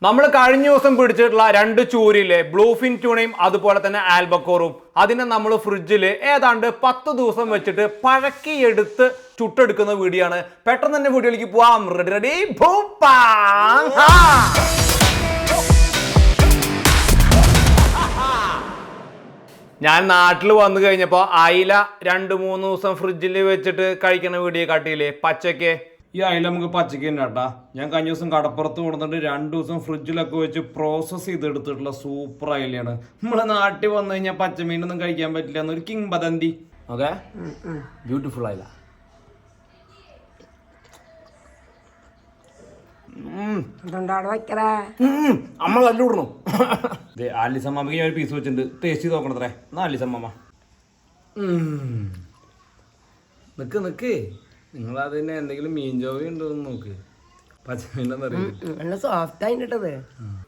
നമ്മൾ കഴിഞ്ഞ ദിവസം പിടിച്ചിട്ടുള്ള 2 ചൂരില്ലേ, ബ്ലൂഫിൻ ട്യൂണയും അതുപോലെ തന്നെ ആൽബക്കോറും, അതിനെ നമ്മൾ ഫ്രിഡ്ജിൽ ഏതാണ്ട് 10 ദിവസം വെച്ചിട്ട് പഴക്കിയെടുത്ത് ചുട്ടെടുക്കുന്ന വീഡിയോ ആണ്. പെട്ടെന്ന് തന്നെ വീഡിയോയിലേക്ക് പോവാം. റെഡി റെഡി ഞാൻ നാട്ടിൽ വന്നു കഴിഞ്ഞപ്പോൾ അയില 2-3 ദിവസം ഫ്രിഡ്ജിൽ വെച്ചിട്ട് കഴിക്കുന്ന വീഡിയോ കാട്ടിയില്ലേ പച്ചക്ക്. ഈ അയില നമുക്ക് പച്ചക്ക് തന്നെ കേട്ടാ. ഞാൻ കഴിഞ്ഞ ദിവസം കടപ്പുറത്ത് കൊടുത്തിട്ട് 2 ദിവസം ഫ്രിഡ്ജിലൊക്കെ വെച്ച് പ്രോസസ്സ് ചെയ്തെടുത്തിട്ടുള്ള സൂപ്പർ അയിലയാണ്. നമ്മളെ നാട്ടിൽ വന്നു കഴിഞ്ഞാൽ പച്ചമീനൊന്നും കഴിക്കാൻ പറ്റില്ല എന്നൊരു കിംബദന്തി. ഓക്കെ, ബ്യൂട്ടിഫുൾ അയില. അമ്മ കല്ലൂടണു. ആലിസമ്മക്ക് ഞാൻ ഒരു പീസ് വെച്ചിട്ടുണ്ട്, ടേസ്റ്റ് ചെയ്ത് നോക്കണത്രേ. എന്നാ ആലിസമ്മ നിക്ക് നിക്ക്, നിങ്ങളതിന് എന്തെങ്കിലും മീൻ ജോവി ഉണ്ടോ നോക്ക്.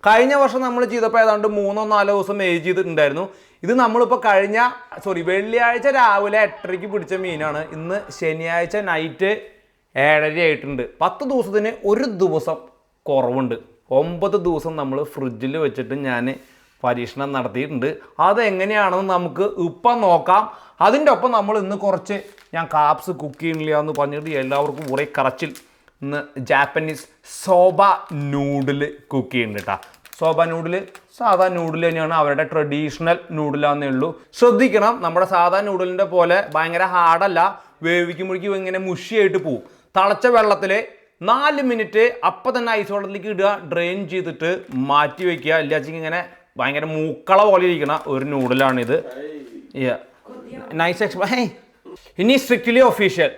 കഴിഞ്ഞ വർഷം നമ്മൾ ചെയ്തപ്പോൾ ഏതാണ്ട് 3-4 ദിവസം ഏജ് ചെയ്തിട്ടുണ്ടായിരുന്നു. ഇത് നമ്മളിപ്പോൾ വെള്ളിയാഴ്ച രാവിലെ 8:30 പിടിച്ച മീനാണ്. ഇന്ന് ശനിയാഴ്ച നൈറ്റ് 7:30 ആയിട്ടുണ്ട്. 10 ദിവസത്തിന് 1 ദിവസം കുറവുണ്ട്. 9 ദിവസം നമ്മൾ ഫ്രിഡ്ജിൽ വെച്ചിട്ട് ഞാൻ പരീക്ഷണം നടത്തിയിട്ടുണ്ട്. അതെങ്ങനെയാണെന്ന് നമുക്ക് ഇപ്പം നോക്കാം. അതിൻ്റെ ഒപ്പം നമ്മൾ ഇന്ന് കുറച്ച് ഞാൻ കാപ്സ് കുക്ക് ചെയ്യണില്ല എന്ന് പറഞ്ഞിട്ട് എല്ലാവർക്കും കുറേ കറച്ചിൽ. ഇന്ന് ജാപ്പനീസ് സോബ നൂഡിൽ കുക്ക് ചെയ്യുന്നുണ്ട് കേട്ടോ. സോബ നൂഡിൽ സാധാ നൂഡിൽ തന്നെയാണ്, അവരുടെ ട്രഡീഷണൽ നൂഡിലാന്നേ ഉള്ളൂ. ശ്രദ്ധിക്കണം, നമ്മുടെ സാധാ നൂഡിലിൻ്റെ പോലെ ഭയങ്കര ഹാർഡല്ല. വേവിക്കുമ്പോഴേക്കും ഇങ്ങനെ മുഷിയായിട്ട് പോവും. തിളച്ച വെള്ളത്തിൽ 4 മിനിറ്റ് അപ്പം തന്നെ ഐസ് വെള്ളത്തിലേക്ക് ഇടുക, ഡ്രെയിൻ ചെയ്തിട്ട് മാറ്റി വയ്ക്കുക. ഇല്ലാച്ചെങ്കിൽ ഇങ്ങനെ ഭയങ്കര മൂക്കള പോലെ ഇരിക്കണ ഒരു നൂഡിലാണിത്. നൈസ് ഇനി സ്ട്രിക്റ്റ്ലി ഒഫീഷ്യൽ,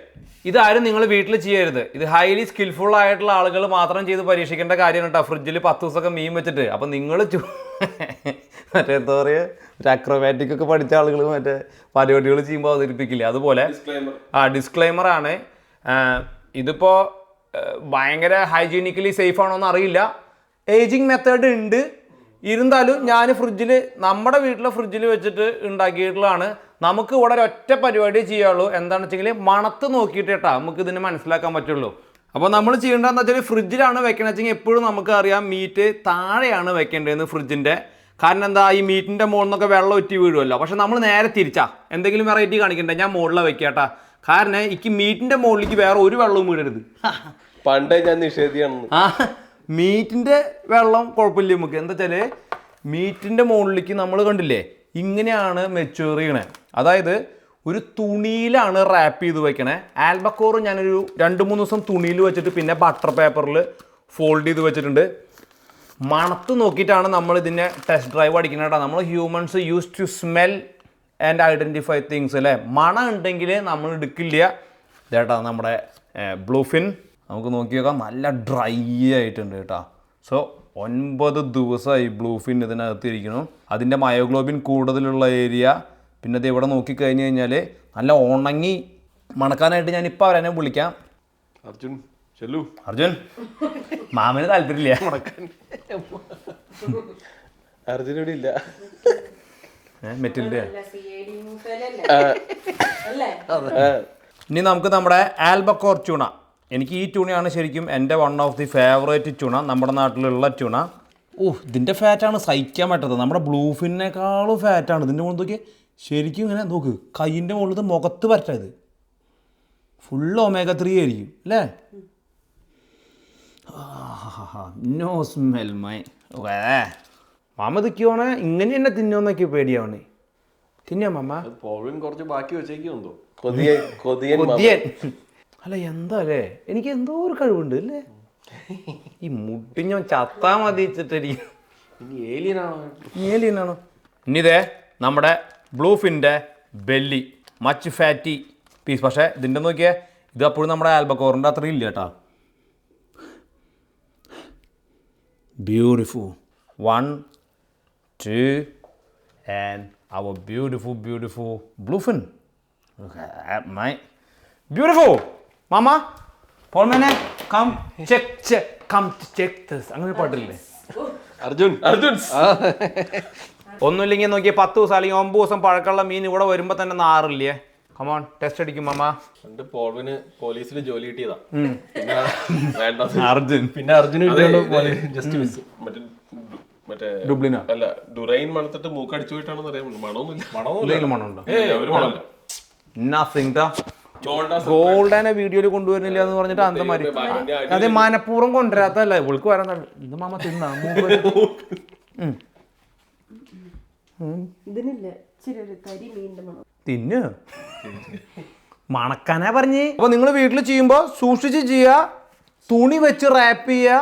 ഇതാരും നിങ്ങൾ വീട്ടിൽ ചെയ്യരുത്. ഇത് ഹൈലി സ്കിൽഫുൾ ആയിട്ടുള്ള ആളുകൾ മാത്രം ചെയ്ത് പരീക്ഷിക്കേണ്ട കാര്യമാണ് കേട്ടോ. ഫ്രിഡ്ജിൽ 10 ദിവസമൊക്കെ മീൻ വെച്ചിട്ട്. അപ്പം നിങ്ങൾ മറ്റേ എന്താ പറയുക, ഒരു അക്രോബാറ്റിക് ഒക്കെ പഠിച്ച ആളുകൾ മറ്റേ പരിപാടികൾ ചെയ്യുമ്പോൾ അവതരിപ്പിക്കില്ലേ, അതുപോലെ ഡിസ്ക്ലൈമറാണ്. ഇതിപ്പോൾ ഭയങ്കര ഹൈജീനിക്കലി സേഫ് ആണോ എന്ന് അറിയില്ല. ഏജിങ് മെത്തേഡ് ഉണ്ട്. ഇരുന്നാലും ഞാൻ നമ്മുടെ വീട്ടിലെ ഫ്രിഡ്ജിൽ വെച്ചിട്ട് ഉണ്ടാക്കിയിട്ടുള്ളതാണ്. നമുക്ക് ഇവിടെ ഒരൊറ്റ പരിപാടി ചെയ്യുള്ളൂ. എന്താണെന്ന് വെച്ചെങ്കിൽ മണത്ത് നോക്കിയിട്ട് കേട്ടോ നമുക്ക് ഇതിനെ മനസ്സിലാക്കാൻ പറ്റുള്ളൂ. അപ്പോൾ നമ്മൾ ചെയ്യേണ്ടതെന്ന് വെച്ചാൽ ഫ്രിഡ്ജിലാണ് വെക്കണമെന്ന് വെച്ചെങ്കിൽ എപ്പോഴും നമുക്ക് അറിയാം മീറ്റ് താഴെയാണ് വെക്കേണ്ടതെന്ന് ഫ്രിഡ്ജിൻ്റെ. കാരണം എന്താ, ഈ മീറ്റിൻ്റെ മുകളിൽ നിന്നൊക്കെ വെള്ളം ഒറ്റി വീഴുമല്ലോ. പക്ഷെ നമ്മൾ നേരെ തിരിച്ചാ എന്തെങ്കിലും വെറൈറ്റി കാണിക്കണ്ടേ, ഞാൻ മുകളിലാണ് വെക്കുക കേട്ടാ. കാരണം എനിക്ക് മീറ്റിൻ്റെ മുകളിലേക്ക് വേറെ ഒരു വെള്ളവും വീഴരുത്. പണ്ടേ ഞാൻ നിഷേധിയാണ്. മീറ്റിൻ്റെ വെള്ളം കുഴപ്പമില്ല നമുക്ക്. എന്താ വെച്ചാൽ മീറ്റിൻ്റെ മുകളിലേക്ക് നമ്മൾ കണ്ടില്ലേ ഇങ്ങനെയാണ് മെച്ചൂർ ചെയ്യണേ. അതായത് ഒരു തുണിയിലാണ് റാപ്പ് ചെയ്ത് വെക്കണേ. ആൽബക്കോറ് ഞാനൊരു 2-3 ദിവസം തുണിയിൽ വെച്ചിട്ട് പിന്നെ ബട്ടർ പേപ്പറിൽ ഫോൾഡ് ചെയ്ത് വെച്ചിട്ടുണ്ട്. മണത്ത് നോക്കിയിട്ടാണ് നമ്മൾ ഇതിനെ ടെസ്റ്റ് ഡ്രൈവ് അടിക്കുന്നത് കേട്ടോ. നമ്മൾ humans use to smell and identify things അല്ലേ. മണം ഉണ്ടെങ്കിൽ നമ്മൾ എടുക്കില്ല. ഇതേട്ടാ നമ്മുടെ ബ്ലൂഫിൻ. നമുക്ക് നോക്കി നോക്കാം, നല്ല ഡ്രൈ ആയിട്ടുണ്ട് കേട്ടോ. സോ 9 ദിവസമായി ബ്ലൂഫിൻ ഇതിനകത്ത് ഇരിക്കുന്നു. അതിൻ്റെ മയോഗ്ലോബിൻ കൂടുതലുള്ള ഏരിയ. പിന്നെ അത് ഇവിടെ നോക്കിക്കഴിഞ്ഞ് കഴിഞ്ഞാൽ നല്ല ഉണങ്ങി മണക്കാനായിട്ട് ഞാനിപ്പോൾ അവരെന്നെ വിളിക്കാം. അർജുൻ മാമന് താല്പര്യമില്ല മണക്കാൻ. അർജുൻ ഇവിടെ ഇല്ല. ഇനി നമുക്ക് നമ്മുടെ ആൽബക്കോർ ട്യൂണ. എനിക്ക് ഈ ട്യൂണയാണ് ശരിക്കും എൻ്റെ one of the favourite tuna, നമ്മുടെ നാട്ടിലുള്ള ട്യൂണ. ഇതിൻ്റെ ഫാറ്റാണ് സഹിക്കാൻ പറ്റാത്തത്. നമ്മുടെ ബ്ലൂഫിനേക്കാളും ഫാറ്റാണ് ഇതിൻ്റെ മുകളിൽ നോക്കി. ശരിക്കും ഇങ്ങനെ നോക്ക്, കൈയിൻ്റെ മുകളിൽ മുഖത്ത് പറ്റാത് ഫുൾ omega-3 ആയിരിക്കും അല്ലേ. No smell my. മാമ തിക്കോണേ ഇങ്ങനെ തന്നെ തിന്നോന്നൊക്കെ പേടിയാവണേ. തിന്നാ മാമ, കുറച്ച് ബാക്കി വെച്ചേക്കുണ്ടോ? അല്ല എന്താ അല്ലേ, എനിക്ക് എന്തോ ഒരു കഴിവുണ്ട് അല്ലേ. ഈ മുട്ടിഞ്ഞോ ചത്താ മതി വെച്ചിട്ട് ഏലിയനാണോ. ഇനി ഇതേ നമ്മുടെ ബ്ലൂഫിൻ്റെ ബെല്ലി, മച്ച് ഫാറ്റി പീസ്. പക്ഷേ ഇതിൻ്റെ നോക്കിയാൽ ഇത് അപ്പോഴും നമ്മുടെ ആൽബക്കോറിൻ്റെ അത്രയും ഇല്ല കേട്ടോ. Beautiful 1, 2 and our beautiful bluefin. Okay, my beautiful mama, Paulmane, come check this. അങ്ങനെ പാട്ടില്ലേ അർജുൻ? ഒന്നുമില്ലെങ്കിൽ നോക്കിയാൽ 10 ദിവസം അല്ലെങ്കിൽ 9 ദിവസം പഴക്കമുള്ള മീൻ ഇവിടെ വരുമ്പോൾ തന്നെ നാറില്ലേ. കമോൺ ടെസ്റ്റ് അടിക്കും മാമ. പണ്ട് പോൾവിന് പോലീസിൽ ജോലി കിട്ടിയതാ. പിന്നെ വേണ്ട. അർജുൻ പിന്നെ അർജുന് ജസ്റ്റ് മിസ്. മറ്റേ ഡുബ്ലിനോ അല്ല ഡുറൈൻ മണത്തിട്ട് മൂക്കടിച്ചു പോയിട്ടാണെന്ന് അറിയാൻ മണമൊന്നുമില്ല. മണമുണ്ടോ? ഒരു മണമില്ല. നത്തിങ് ടാ. ഗോൾഡനെ വീഡിയോയിൽ കൊണ്ടുവരുന്നില്ല എന്ന് പറഞ്ഞിട്ട് അന്തമാരി അതെ മനഃപൂർവ്വം കൊണ്ടുവരാത്തല്ല ഇവൾക്ക് വരാൻ ഇത് മാമ തിന്നാ തിന്ന് മണക്കാനാ പറഞ്ഞ്. അപ്പൊ നിങ്ങൾ വീട്ടിൽ ചെയ്യുമ്പോ സൂക്ഷിച്ച് ചെയ്യാ, തുണി വെച്ച് റാപ്പ് ചെയ്യാ.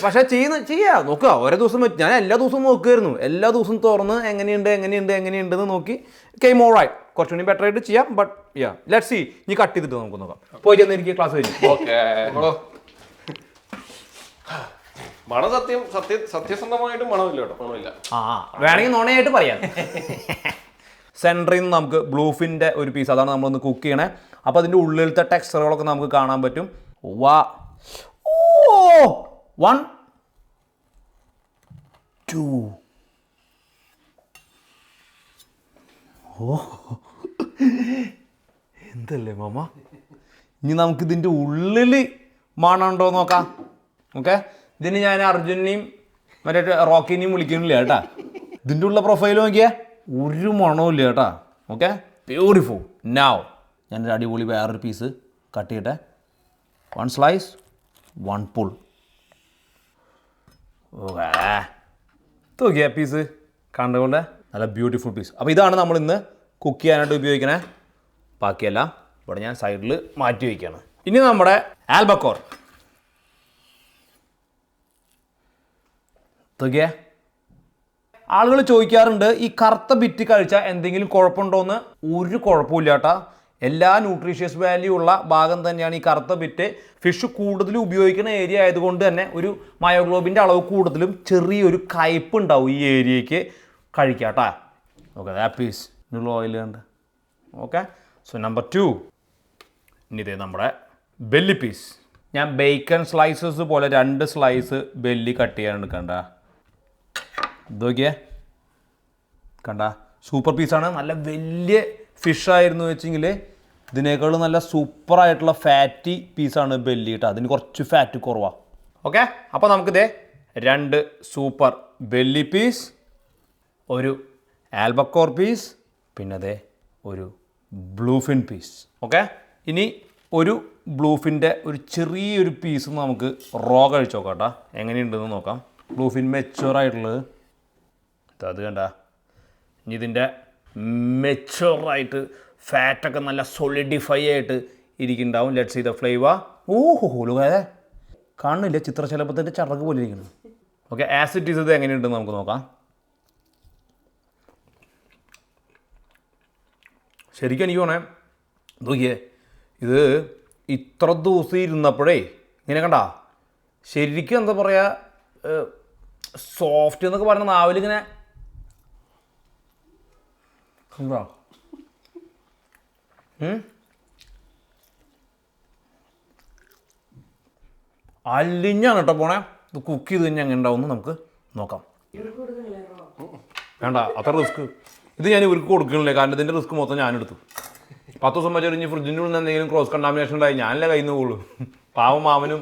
പക്ഷെ ചെയ്യാ നോക്കുക. ഓരോ ദിവസം ഞാൻ എല്ലാ ദിവസവും നോക്കുമായിരുന്നു. എല്ലാ ദിവസവും തുറന്ന് എങ്ങനെയുണ്ടെന്ന് നോക്കി കെയിം ഓൾ റൈറ്റ്. കുറച്ചുകൂടി ബെറ്റർ ആയിട്ട് ചെയ്യാം. But yeah let's see. നീ കട്ട് ചെയ്തിട്ട് നമുക്ക് നോക്കാം. പോയി ചെന്ന് എനിക്ക് ക്ലാസ് കഴിഞ്ഞു. മണം സത്യസന്ധമായിട്ട് മണമില്ല കേട്ടോ. മണമില്ല. വേണമെങ്കിൽ നുണയായിട്ട് പറയാം. സെൻറ്ററിൽ നിന്ന് നമുക്ക് ബ്ലൂഫിൻ്റെ ഒരു പീസ്, അതാണ് നമ്മളൊന്ന് കുക്ക് ചെയ്യണേ. അപ്പോൾ അതിൻ്റെ ഉള്ളിലത്തെ ടെക്സ്ചറുകളൊക്കെ നമുക്ക് കാണാൻ പറ്റും. വാ ഓ 1 2 ഓ എന്തല്ലേ മാമ. ഇനി നമുക്ക് ഇതിൻ്റെ ഉള്ളിൽ മണമുണ്ടോ നോക്കാം. ഓക്കെ, ഇതിന് ഞാൻ അർജുനെയും മറ്റേ റോക്കിനെയും വിളിക്കുന്നില്ല കേട്ടാ. ഇതിൻ്റെ ഉള്ള പ്രൊഫൈൽ നോക്കിയാൽ ഒരു മണവും ഇല്ല കേട്ടാ. Okay, beautiful. നൗ ഞാനൊരു അടിപൊളി വേറൊരു പീസ് കട്ട് ചെയ്യട്ടെ. 1 slice 1 pull. നോക്കിയാ പീസ് കണ്ടുകൊണ്ട് നല്ല ബ്യൂട്ടിഫുൾ പീസ്. അപ്പോൾ ഇതാണ് നമ്മൾ ഇന്ന് കുക്ക് ചെയ്യാനായിട്ട് ഉപയോഗിക്കണേ. ബാക്കിയെല്ലാം ഇവിടെ ഞാൻ സൈഡിൽ മാറ്റി വയ്ക്കുകയാണ്. ഇനി നമ്മുടെ ആൽബക്കോർ നോക്കിയേ. ആളുകൾ ചോദിക്കാറുണ്ട് ഈ കറുത്ത ബിറ്റ് കഴിച്ചാൽ എന്തെങ്കിലും കുഴപ്പമുണ്ടോയെന്ന്. ഒരു കുഴപ്പമില്ല കേട്ടോ. എല്ലാ ന്യൂട്രീഷ്യസ് വാല്യൂ ഉള്ള ഭാഗം തന്നെയാണ് ഈ കറുത്ത ബിറ്റ്. ഫിഷ് കൂടുതൽ ഉപയോഗിക്കുന്ന ഏരിയ ആയതുകൊണ്ട് തന്നെ ഒരു മയോഗ്ലോബിൻ്റെ അളവ് കൂടുതലും ചെറിയൊരു കയ്പ്പ് ഉണ്ടാവും ഈ ഏരിയയ്ക്ക്. കഴിക്കാം കേട്ടോ. ഓക്കെ, ദാറ്റ് പീസ് ഇതിനുള്ള ഓയിൽ കണ്ട്. Okay, so number 2. ഇനി ഇതേ നമ്മുടെ ബെല്ലി പീസ്. ഞാൻ ബേക്കൺ സ്ലൈസസ് പോലെ 2 സ്ലൈസ് ബെല്ലി കട്ട് ചെയ്യാൻ എടുക്കണ്ട. ഇതൊക്കെയേ കണ്ട സൂപ്പർ പീസാണ്. നല്ല വലിയ ഫിഷായിരുന്നു വെച്ചെങ്കിൽ ഇതിനേക്കാളും നല്ല സൂപ്പറായിട്ടുള്ള ഫാറ്റി പീസാണ് ബെല്ലി കേട്ടോ. അതിന് കുറച്ച് ഫാറ്റ് കുറവാണ്. ഓക്കെ, അപ്പോൾ നമുക്കിതേ 2 സൂപ്പർ ബെല്ലി പീസ്, ഒരു ആൽബക്കോർ പീസ്, പിന്നെ അതേ ഒരു ബ്ലൂഫിൻ പീസ്. ഓക്കെ, ഇനി ഒരു ബ്ലൂഫിൻ്റെ ഒരു ചെറിയൊരു പീസ് നമുക്ക് റോ കഴിച്ച് നോക്കാം കേട്ടോ. എങ്ങനെയുണ്ടെന്ന് നോക്കാം. ബ്ലൂഫിൻ മെച്ചുവറായിട്ടുള്ളത് അത് കണ്ട. ഇനി ഇതിൻ്റെ മെച്ചുവറായിട്ട് ഫാറ്റൊക്കെ നല്ല സോളിഡിഫൈ ആയിട്ട് ഇരിക്കുന്നുണ്ടാവും. Let's see the flavour. ഓഹോ ലോകേ കാണുന്നില്ല, ചിത്രശലഭത്തിൻ്റെ ചടങ്ങ് പോലെ ഇരിക്കുന്നു. ഓക്കെ, ആസിഡ് ഇത് എങ്ങനെയുണ്ടെന്ന് നമുക്ക് നോക്കാം. ശരിക്കും എനിക്ക് തോന്നേ നോക്കിയേ ഇത് ഇത്ര ദിവസം ഇരുന്നപ്പോഴേ ഇങ്ങനെ കണ്ട ശരിക്കും എന്താ പറയുക സോഫ്റ്റ് എന്നൊക്കെ പറഞ്ഞ നാവിലിങ്ങനെ എന്താ അല്ലിഞ്ഞാണ് കേട്ടോ പോണേ. ഇത് കുക്ക് ചെയ്ത് കഴിഞ്ഞാൽ എങ്ങനെ ഉണ്ടാവും നമുക്ക് നോക്കാം. വേണ്ട അത്ര റിസ്ക് ഇത് ഞാൻ ഇവർക്ക് കൊടുക്കണില്ലേ, കാരണം ഇതിൻ്റെ റിസ്ക് മൊത്തം ഞാനെടുത്തു. 10 ദിവസം വെച്ചാൽ ഇനി ഫ്രിഡ്ജിൻ്റെ ഉള്ളിൽ എന്തെങ്കിലും ക്രോസ് കണ്ടാമിനേഷൻ ഉണ്ടായി ഞാനല്ലേ കയ്യിൽ നിന്ന് പോകുള്ളൂ. പാവം മാമനും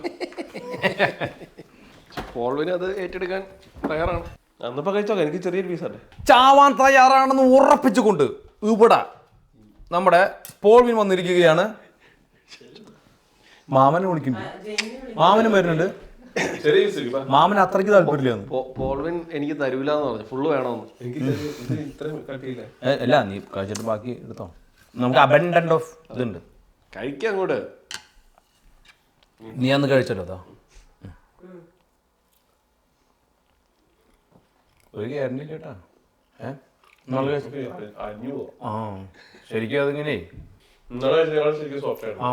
പോൾവിന് അത് ഏറ്റെടുക്കാൻ തയ്യാറാണ്. അന്നപ്പോൾ കഴിച്ചോ, എനിക്ക് ചെറിയൊരു പീസല്ലേ. ചാവാൻ തയ്യാറാണെന്ന് ഉറപ്പിച്ചുകൊണ്ട് ഇവിടെ നമ്മുടെ പോൾവിൻ വന്നിരിക്കുകയാണ്. മാമനെ വിളിക്കുന്നുണ്ട്, മാമനും വരുന്നുണ്ട്. മാമന് അത്രയ്ക്ക് താല്പര്യമില്ല. പോൾവിൻ എനിക്ക് തരൂലെന്ന് പറഞ്ഞു, ഫുള്ള് വേണമെന്ന്. അല്ല നീ കഴിച്ചിട്ട് ബാക്കി എടുത്തോ. നമുക്ക് അബൻഡന്റ് ഓഫ് ഇതുണ്ട്, കഴിക്കാം അങ്ങോട്ട്. നീ അന്ന് കഴിച്ചല്ലോ അതാ ഒരു കയറില്ല ചേട്ടാ. ആ ശരിക്കും അതിങ്ങനെ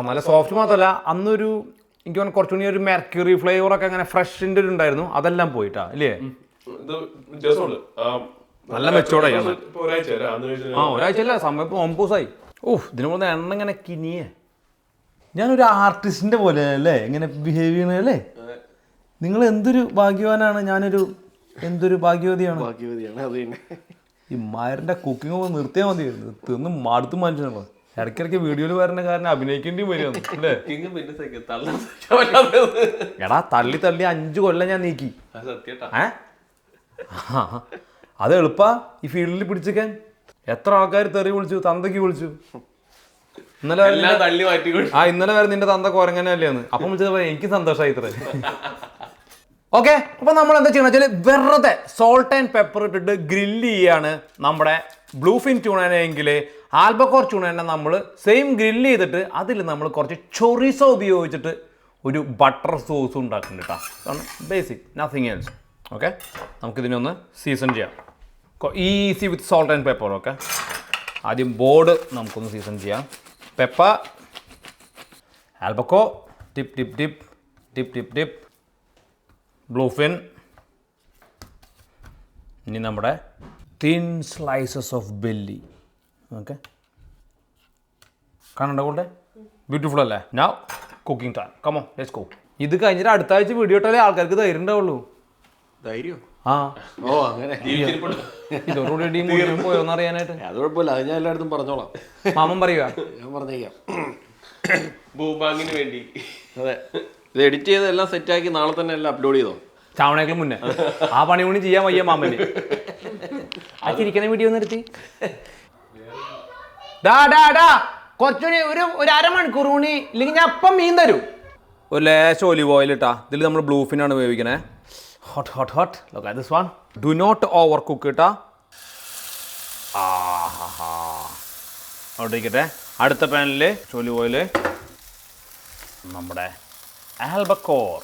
നല്ല സോഫ്റ്റ് മാത്രമല്ല അന്നൊരു എനിക്ക് തോന്നുന്നു കുറച്ചുകൂടി ഒരു മെർക്യൂറി ഫ്ലേവറൊക്കെ അങ്ങനെ ഫ്രഷിൻ്റെ ഒരു ഉണ്ടായിരുന്നു. അതെല്ലാം പോയിട്ടാ ഇല്ലേ. നല്ല മെച്ചോർഡായി. ഒരാഴ്ച അല്ല, സമയം ഇപ്പോൾ 9 ദിവസമായി. ഇതിനു മുന്നേ എണ്ണ ഇങ്ങനെ കിനിയേ. ഞാനൊരു ആർട്ടിസ്റ്റിൻ്റെ പോലെ അല്ലേ ഇങ്ങനെ ബിഹേവ് ചെയ്യണല്ലേ. നിങ്ങൾ എന്തൊരു ഭാഗ്യവാനാണ്. ഞാനൊരു എന്തൊരു ഭാഗ്യവതിയാണ്. ഈ മാരൻ്റെ കുക്കിംഗ് നിർത്തിയാൽ മതി തിന്ന് മടുത്ത് മനുഷ്യനുള്ളൂ ഇടയ്ക്കിടയ്ക്ക് വീഡിയോയിൽ വരുന്ന കാരണം അഭിനയിക്കേണ്ടി വരുമെന്ന് അല്ലേ എടാ തള്ളി 5 കൊല്ലം ഞാൻ നീക്കി അത് എളുപ്പാ ഈ ഫീൽഡിൽ പിടിച്ചിക്കാൻ എത്ര ആൾക്കാർ തെറി വിളിച്ചു തന്തയ്ക്ക് വിളിച്ചു ഇന്നലെ വരെ നിന്റെ തന്ത കുരങ്ങനല്ലേന്ന് അപ്പം വിളിച്ചത് എനിക്ക് സന്തോഷമായി ഇത്ര ഓക്കെ അപ്പൊ നമ്മൾ എന്താ ചെയ്യണം വെച്ചാൽ വെറുതെ സോൾട്ട് ആൻഡ് പെപ്പർ ഇട്ടിട്ട് ഗ്രില്ല് ചെയ്യാണ് നമ്മുടെ ബ്ലൂഫിൻ ട്യൂണനെങ്കിൽ ആൽബക്കോർ ട്യൂണനെ നമ്മൾ സെയിം ഗ്രില്ല് ചെയ്തിട്ട് അതിൽ നമ്മൾ കുറച്ച് ചൊറിസോ ഉപയോഗിച്ചിട്ട് ഒരു ബട്ടർ സോസ് ഉണ്ടാക്കുന്നുണ്ട് കേട്ടോ ബേസിക് നത്തിങ് എൽസ് ഓക്കെ നമുക്കിതിനൊന്ന് സീസൺ ചെയ്യാം easy with salt and pepper okay ആദ്യം ബോർഡ് നമുക്കൊന്ന് സീസൺ ചെയ്യാം pepper albacore tip tip tip tip tip tip bluefin ഇനി നമ്മുടെ thin slices of belly okay കാണണ്ട കൂടെ ബ്യൂട്ടിഫുൾ അല്ലേ now cooking time come on let's go ഇത് കഴിഞ്ഞിട്ട് അടുത്ത ആഴ്ച വീഡിയോ ഇട്ടാലേ ആൾക്കാർക്ക് ധൈര്യം ഉണ്ടാവുള്ളൂ ധൈര്യം അങ്ങനെ ഇതോടുകൂടി പോയോന്ന് അറിയാനായിട്ട് അത് കുഴപ്പമില്ല അത് ഞാൻ എല്ലായിടത്തും പറഞ്ഞോളാം മാമൻ പറയുക ഞാൻ പറഞ്ഞേക്കാം ഭൂഭാഗിന് വേണ്ടി അതെ ഇത് എഡിറ്റ് ചെയ്ത് എല്ലാം സെറ്റാക്കി നാളെ തന്നെ എല്ലാം അപ്ലോഡ് ചെയ്തോ ചാവണേക്കളും മുന്നേ ആ പണി കൂടി ചെയ്യാൻ വയ്യ മാമന് ആ ചിരിക്കുന്ന വീഡിയോ നിർത്തി കുറച്ചുകൂടി ഒരു അരമണിക്കൂർ കൂടി ഇല്ലെങ്കിൽ ഞാൻ അപ്പം മീൻ തരും ഒരു ലേശം ഒലിവ് ഓയിൽ ഇട്ടാ ഇതിൽ നമ്മൾ ബ്ലൂഫിനാണ് വേവിക്കണേ hot hot hot lock this one do not over cook ഇട്ടാ അവിടെ ഇരിക്കട്ടെ അടുത്ത പാനിൽ ഒലിവ് ഓയിൽ നമ്മുടെ ആൽബക്കോർ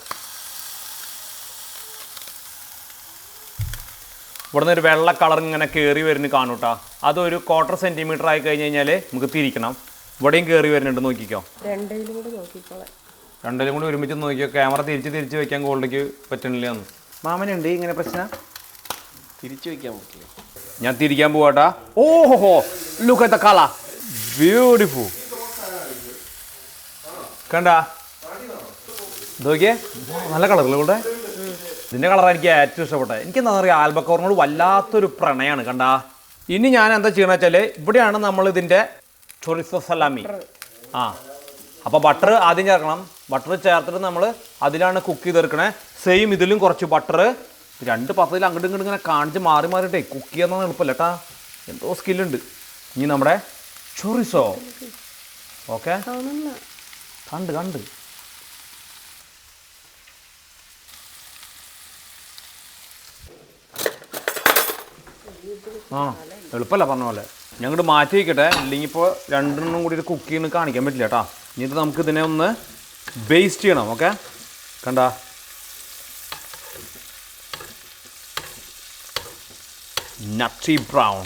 ഇവിടുന്ന് ഒരു വെള്ള കളർ ഇങ്ങനെ കയറി വരുന്ന കാണൂട്ടാ അതൊരു 1/4 സെൻറ്റിമീറ്റർ ആയി കഴിഞ്ഞ് കഴിഞ്ഞാൽ നമുക്ക് തിരിക്കണം ഇവിടെയും കയറി വരുന്നുണ്ട് നോക്കിക്കോ രണ്ടിലും കൂടി ഒരുമിച്ച് നോക്കിയോ ക്യാമറ തിരിച്ച് വെക്കാൻ ഗോൾഡിക്ക് പറ്റണില്ല എന്ന് മാമനുണ്ട് ഇങ്ങനെ പ്രശ്നം തിരിച്ചു വെക്കാൻ പറ്റില്ല ഞാൻ തിരിക്കാൻ പോവാട്ടാ ഓഹോ look at the colour beautiful കണ്ടാ നോക്കിയേ നല്ല കളറല്ലേ കൂടെ ഇതിൻ്റെ കളറാണ് എനിക്ക് ഏറ്റവും ഇഷ്ടപ്പെട്ടത് എനിക്ക് എന്താ പറയുക ആൽബക്കോറിനോട് വല്ലാത്തൊരു പ്രണയമാണ് കണ്ടാ ഇനി ഞാൻ എന്താ ചെയ്യണമെന്ന് വെച്ചാൽ ഇവിടെയാണ് നമ്മൾ ഇതിൻ്റെ ചൊറിസോ സലാമി അപ്പോൾ ബട്ടർ ആദ്യം ചേർക്കണം ബട്ടർ ചേർത്തിട്ട് നമ്മൾ അതിലാണ് കുക്ക് ചെയ്തെടുക്കണേ സെയിം ഇതിലും കുറച്ച് ബട്ടർ 2 പാത്രത്തിൽ അങ്ങോട്ടും ഇങ്ങോട്ടും ഇങ്ങനെ കാണിച്ച് മാറിയിട്ടേ കുക്ക് ചെയ്യാൻ എളുപ്പമല്ല കേട്ടാ എന്തോ സ്കില്ലുണ്ട് ഇനി നമ്മുടെ ചൊറിസോ ഓക്കെ കണ്ട് എളുപ്പമല്ല പറഞ്ഞ പോലെ ഞങ്ങോട്ട് മാറ്റി വയ്ക്കട്ടെ ഇല്ലെങ്കിൽ ഇപ്പോൾ രണ്ടെണ്ണം കൂടി കുക്ക് ചെയ്യുന്ന കാണിക്കാൻ പറ്റില്ല കേട്ടോ ഇനിയിപ്പോൾ നമുക്ക് ഇതിനെ ഒന്ന് ബേസ്റ്റ് ചെയ്യണം ഓക്കെ കണ്ടാ nutty brown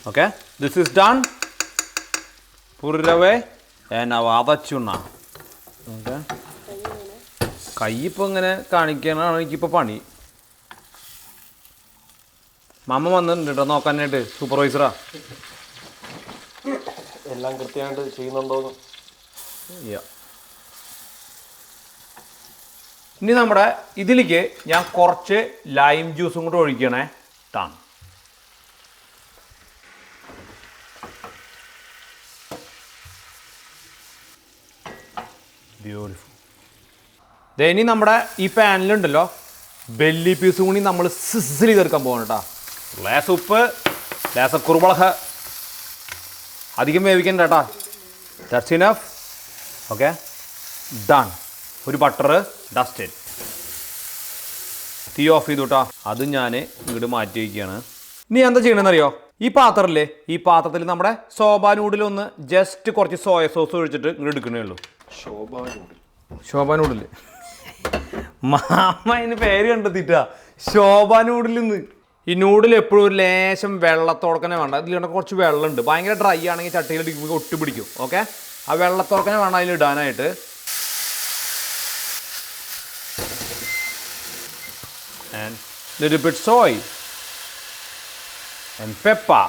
okay this is done പുറവേ അതച്ചുണ്ണ ഓക്കെ കൈ ഇപ്പോൾ ഇങ്ങനെ കാണിക്കാനാണ് എനിക്കിപ്പോൾ പണി മാമ വന്നിട്ടുണ്ട് കേട്ടോ നോക്കാനായിട്ട് സൂപ്പർവൈസറാ എല്ലാം കൃത്യമായിട്ട് ചെയ്യുന്നുണ്ടോന്ന് ഇനി നമ്മുടെ ഇതിലേക്ക് ഞാൻ കുറച്ച് ലൈം ജ്യൂസും കൂടെ ഒഴിക്കണേ ടാൻ ബ്യൂട്ടിഫുൾ ഇനി നമ്മുടെ ഈ പാനിലുണ്ടല്ലോ ബെല്ലി പീസും കൂടി നമ്മൾ സിസിൽ ചെയ്തെടുക്കാൻ പോകണം കേട്ടോ ലേശ ഉപ്പ് ലേശ കുരുമുളക് അധികം വേവിക്കണ്ട കേട്ടോ ദാറ്റ്സ് ഇനഫ് ഓക്കെ ഡൺ ഒരു ബട്ടർ ഡസ്റ്റഡ് തീ ഓഫ് ചെയ്തു കേട്ടോ അതും ഞാൻ ഇങ്ങോട്ട് മാറ്റി വയ്ക്കുകയാണ് ഇനി എന്താ ചെയ്യണമെന്നറിയോ ഈ പാത്രമില്ലേ ഈ പാത്രത്തിൽ നമ്മുടെ സോബാ നൂഡിലൊന്ന് ജസ്റ്റ് കുറച്ച് സോയ സോസ് ഒഴിച്ചിട്ട് ഇങ്ങോട്ട് എടുക്കണേ ഉള്ളൂ ശോഭ നൂഡിൽ മാമ അതിന് പേര് കണ്ടെത്തിട്ടാ ശോഭ നൂഡിൽ നിന്ന് ഈ നൂഡിൽ എപ്പോഴും ഒരു ലേശം വെള്ളത്തോടക്കനെ വേണ്ട ഇതിൽ കുറച്ച് വെള്ളമുണ്ട് ഭയങ്കര ഡ്രൈ ആണെങ്കിൽ ചട്ടിയിൽ ഇടിക്കുമ്പോൾ ഒട്ടി പിടിക്കും ഓക്കെ ആ വെള്ളത്തോടക്കനെ വേണം അതിൽ ഇടാനായിട്ട് and little bit soy and pepper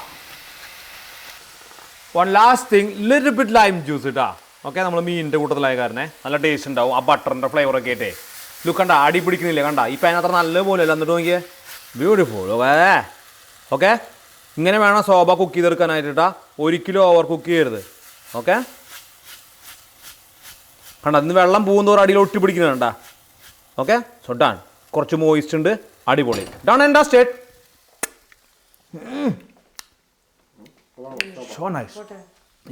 one last thing little bit lime juice ഇട്ടാ ഓക്കെ നമ്മൾ മീനിൻ്റെ കൂട്ടത്തിലായ കാരണം നല്ല ടേസ്റ്റ് ഉണ്ടാവും ആ ബട്ടറിൻ്റെ ഫ്ലേവറൊക്കെ ആയിട്ടേ ലുക്ക് കണ്ട അടി പിടിക്കുന്നില്ല കണ്ട ഈ പാൻ അത്ര നല്ല പോലെ അല്ല എന്നിട്ട് നോക്കിയേ ബ്യൂട്ടിഫുൾ ഓക്കെ ഇങ്ങനെ വേണം സോബ കുക്ക് ചെയ്തെടുക്കാനായിട്ടാ, ഒരിക്കലും ഓവർ കുക്ക് ചെയ്യരുത്. ഓക്കെ, കണ്ട ഇന്ന് വെള്ളം പോകുന്നതോറും അടിയിൽ ഒട്ടി പിടിക്കുന്നത് കണ്ടാ. Okay, so done. കുറച്ച് മോയിസ്റ്റ് ഉണ്ട്, അടിപൊളി. Done and dusted. So nice.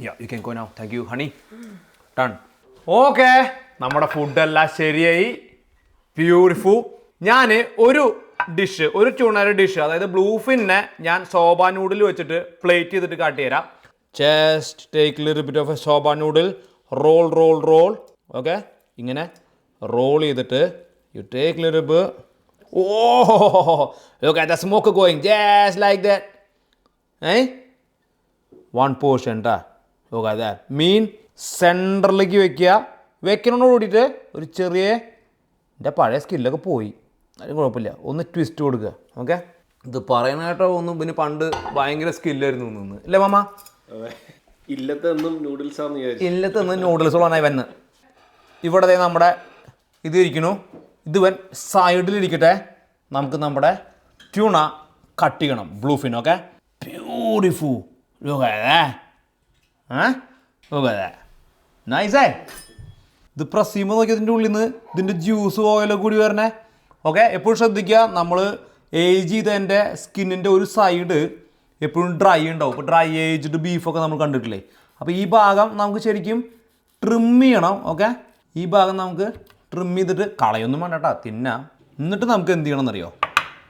Yeah, you can go now. Thank you, honey. Done. Okay, നമ്മുടെ ഫുഡെല്ലാം ശരിയായി. ബ്യൂട്ടിഫുൾ. ഞാൻ ഒരു ട്യൂണയുടെ ഡിഷ്, അതായത് ബ്ലൂഫിനെ ഞാൻ സോബ നൂഡിൽ വെച്ചിട്ട് പ്ലേറ്റ് ചെയ്തിട്ട് കാട്ടിത്തരാം. Just take little bit of a soba noodle, roll. Okay, ഇങ്ങനെ റോൾ ചെയ്തിട്ട് you take little bit. Oh, look at the smoke going just like that. One portion ട്ടാ. ലോക അതെ മീൻ സെൻറ്ററിലേക്ക് വെക്കണോട് കൂടിയിട്ട് ഒരു ചെറിയ, എൻ്റെ പഴയ സ്കില്ലൊക്കെ പോയി, അതിന് കുഴപ്പമില്ല, ഒന്ന് ട്വിസ്റ്റ് കൊടുക്കുക. ഓക്കെ, ഇത് പറയാനായിട്ടോ ഒന്നും പിന്നെ പണ്ട് ഭയങ്കര സ്കില്ലായിരുന്നു നിന്ന് അല്ലേ മാമ? ഇല്ലത്തൊന്നും നൂഡിൽസുകളാണ് വന്ന്. ഇവിടെ നമ്മുടെ ഇത് ഇരിക്കണു, ഇത് സൈഡിലിരിക്കട്ടെ. നമുക്ക് നമ്മുടെ ട്യൂണ കട്ട് ചെയ്യണം, ബ്ലൂഫിൻ. Okay, beautiful. നൈസേ. ഇത് പ്രസ് ചെയ്യുമ്പോൾ നോക്കി ഇതിൻ്റെ ഉള്ളിൽ നിന്ന് ഇതിൻ്റെ ജ്യൂസ് ഓയിലൊക്കെ കൂടി വരണേ. ഓക്കെ, എപ്പോഴും ശ്രദ്ധിക്കുക, നമ്മൾ ഏജ് ചെയ്തതിൻ്റെ സ്കിന്നിൻ്റെ ഒരു സൈഡ് എപ്പോഴും ഡ്രൈ ഉണ്ടാവും. ഇപ്പോൾ ഡ്രൈ ഏജ്ഡ് ബീഫൊക്കെ നമ്മൾ കണ്ടിട്ടില്ലേ? അപ്പോൾ ഈ ഭാഗം നമുക്ക് ശരിക്കും ട്രിം ചെയ്യണം. ഓക്കെ, ഈ ഭാഗം നമുക്ക് ട്രിം ചെയ്തിട്ട് കളയൊന്നും വേണ്ട കേട്ടോ, തിന്നാം. എന്നിട്ട് നമുക്ക് എന്ത് ചെയ്യണം എന്നറിയോ?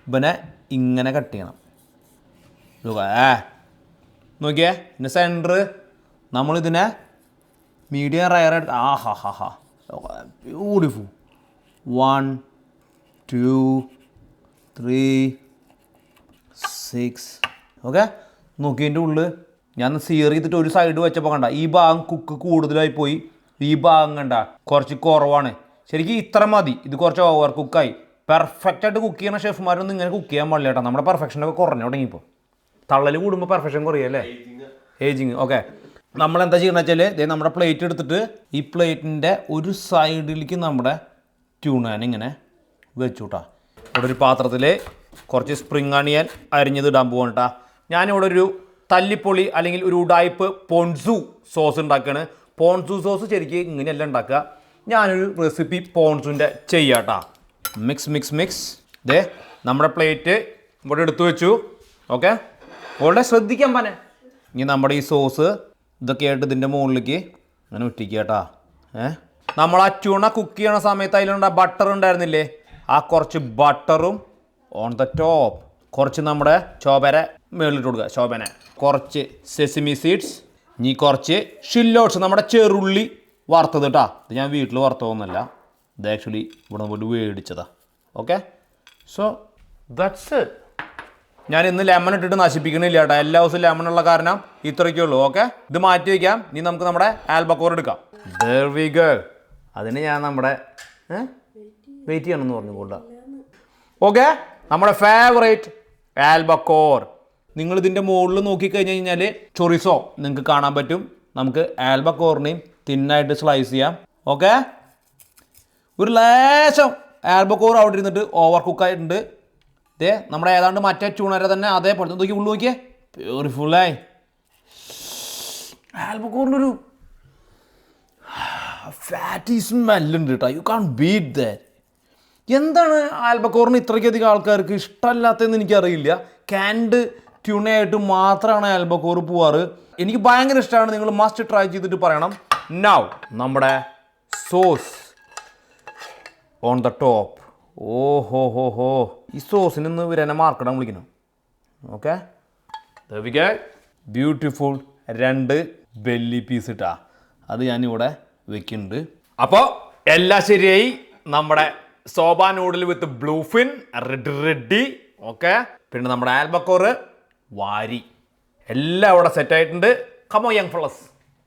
ഇവനെ ഇങ്ങനെ കട്ട് ചെയ്യണം. നോക്കിയേ, പിന്നെ സെൻറ്റർ നമ്മളിതിനെ മീഡിയം റയർ എടുത്ത് ബ്യൂട്ടിഫുൾ. 1 2 3 6. ഓക്കെ, നോക്കിയതിൻ്റെ ഉള്ളിൽ ഞാൻ സീർ ചെയ്തിട്ട് ഒരു സൈഡ് വെച്ചപ്പോൾ കണ്ട ഈ ഭാഗം കുക്ക് കൂടുതലായി പോയി, ഈ ഭാഗം കണ്ട കുറച്ച് കുറവാണ്. ശരിക്കും ഇത്ര മതി, ഇത് കുറച്ച് ഓവർ കുക്കായി. പെർഫെക്റ്റായിട്ട് കുക്ക് ചെയ്യുന്ന ഷെഫ്മാരൊന്നും ഇങ്ങനെ കുക്ക് ചെയ്യാൻ പാടില്ല കേട്ടോ. നമ്മുടെ പെർഫെക്ഷനൊക്കെ കുറഞ്ഞു തുടങ്ങിയപ്പോൾ. തള്ളൽ കൂടുമ്പോൾ പെർഫെക്ഷൻ കുറയല്ലേ, ഏജിങ്. ഓക്കെ, നമ്മളെന്താ ചെയ്യണമെന്ന് വെച്ചാൽ ഇതേ നമ്മുടെ പ്ലേറ്റ് എടുത്തിട്ട് ഈ പ്ലേറ്റിൻ്റെ ഒരു സൈഡിലേക്ക് നമ്മുടെ ട്യൂണാൻ ഇങ്ങനെ വെച്ചു കേട്ടോ. ഇവിടെ ഒരു പാത്രത്തിൽ കുറച്ച് സ്പ്രിംഗ് അണിയൻ അരിഞ്ഞത് ഇടാൻ പോകണം കേട്ടോ. ഞാനിവിടെ ഒരു തല്ലിപ്പൊളി അല്ലെങ്കിൽ ഒരു ഉഡായ്പ് പോൺസു സോസ് ഉണ്ടാക്കുകയാണ്. പോൺസു സോസ് ശരിക്കും ഇങ്ങനെയല്ല ഉണ്ടാക്കുക. ഞാനൊരു റെസിപ്പി പോൺസുൻ്റെ ചെയ്യാം കേട്ടോ. മിക്സ്. ദേ നമ്മുടെ പ്ലേറ്റ് ഇവിടെ എടുത്തു വെച്ചു. ഓക്കെ, വളരെ ശ്രദ്ധിക്കാൻ പനെ. ഇനി നമ്മുടെ ഈ സോസ് ഇതൊക്കെ ആയിട്ട് ഇതിൻ്റെ മുകളിലേക്ക് അങ്ങനെ ഒറ്റിക്കുക കേട്ടോ. നമ്മൾ ആ ട്യൂണ കുക്ക് ചെയ്യണ സമയത്ത് അതിലുണ്ട ബട്ടർ ഉണ്ടായിരുന്നില്ലേ, ആ കുറച്ച് ബട്ടറും ഓൺ ദ ടോപ്പ്, കുറച്ച് നമ്മുടെ ചോപര മുകളിലിട്ട് കൊടുക്കുക. ചോപന, കുറച്ച് സെസിമി സീഡ്സ്, ഇനി കുറച്ച് ഷില്ലോട്ട്സ്, നമ്മുടെ ചെറുള്ളി വറുത്തത് കേട്ടോ. ഇത് ഞാൻ വീട്ടിൽ വറുത്തതൊന്നുമല്ല, ഇത് ആക്ച്വലി ഇവിടെ പോയിട്ട് മേടിച്ചതാ. Okay, so that's it. ഞാൻ ഇന്ന് ലെമൺ ഇട്ടിട്ട് നശിപ്പിക്കണില്ല കേട്ടോ, എല്ലാ ദിവസവും ലെമൺ ഉള്ള കാരണം ഇത്രയ്ക്കേ ഉള്ളൂ. ഓക്കെ, ഇത് മാറ്റി വയ്ക്കാം. ഇനി നമുക്ക് നമ്മുടെ ആൽബക്കോർ എടുക്കാം. There we go. അതിന് ഞാൻ നമ്മുടെ വെയിറ്റ് ചെയ്യണമെന്ന് പറഞ്ഞു കൂട്ടാ. ഓക്കെ, നമ്മുടെ ഫേവറേറ്റ് ആൽബക്കോർ. നിങ്ങൾ ഇതിൻ്റെ മുകളിൽ നോക്കിക്കഴിഞ്ഞ് കഴിഞ്ഞാൽ ചൊറിസോ നിങ്ങൾക്ക് കാണാൻ പറ്റും. നമുക്ക് ആൽബക്കോറിനെയും തിന്നായിട്ട് സ്ലൈസ് ചെയ്യാം. ഓക്കെ, ഒരു ലേശം ആൽബക്കോർ അവിടെ ഇരുന്നിട്ട് ഓവർ കുക്കായിട്ടുണ്ട്. ഇതേ നമ്മുടെ ഏതാണ്ട് മറ്റേ ട്യൂണരെ തന്നെ അതേപോലെ നോക്കി ഉള്ളു നോക്കിയേ, ബ്യൂട്ടിഫുള്ളായി. ആൽബക്കോറിനൊരു ഫാറ്റി സ്മെല്ലുണ്ട് കേട്ടോ. You can't beat that. എന്താണ് ആൽബക്കോറിന് ഇത്രയ്ക്കധികം ആൾക്കാർക്ക് ഇഷ്ടമല്ലാത്തതെന്ന് എനിക്കറിയില്ല. ക്യാൻഡ് ട്യൂണയായിട്ട് മാത്രമാണ് ആൽബക്കോർ പോവാറ്. എനിക്ക് ഭയങ്കര ഇഷ്ടമാണ്. നിങ്ങൾ മസ്റ്റ് ട്രൈ ചെയ്തിട്ട് പറയണം. നൗ നമ്മുടെ സോസ് ഓൺ ദ ടോപ്പ്. ഓഹോ, ഈ സോസിന് ഇന്ന് ഇവരെന്നെ മാർക്കിടാൻ വിളിക്കണം. ഓക്കെ, ബ്യൂട്ടിഫുൾ 2 ബെല്ലി പീസ് ഇട്ടാ, അത് ഞാനിവിടെ വെക്കുന്നുണ്ട്. അപ്പോൾ എല്ലാം ശരിയായി. നമ്മുടെ soba noodle with bluefin ready. Okay, പിന്നെ നമ്മുടെ ആൽബക്കോർ വാരി എല്ലാം ഇവിടെ സെറ്റായിട്ടുണ്ട്. Come on young fellas,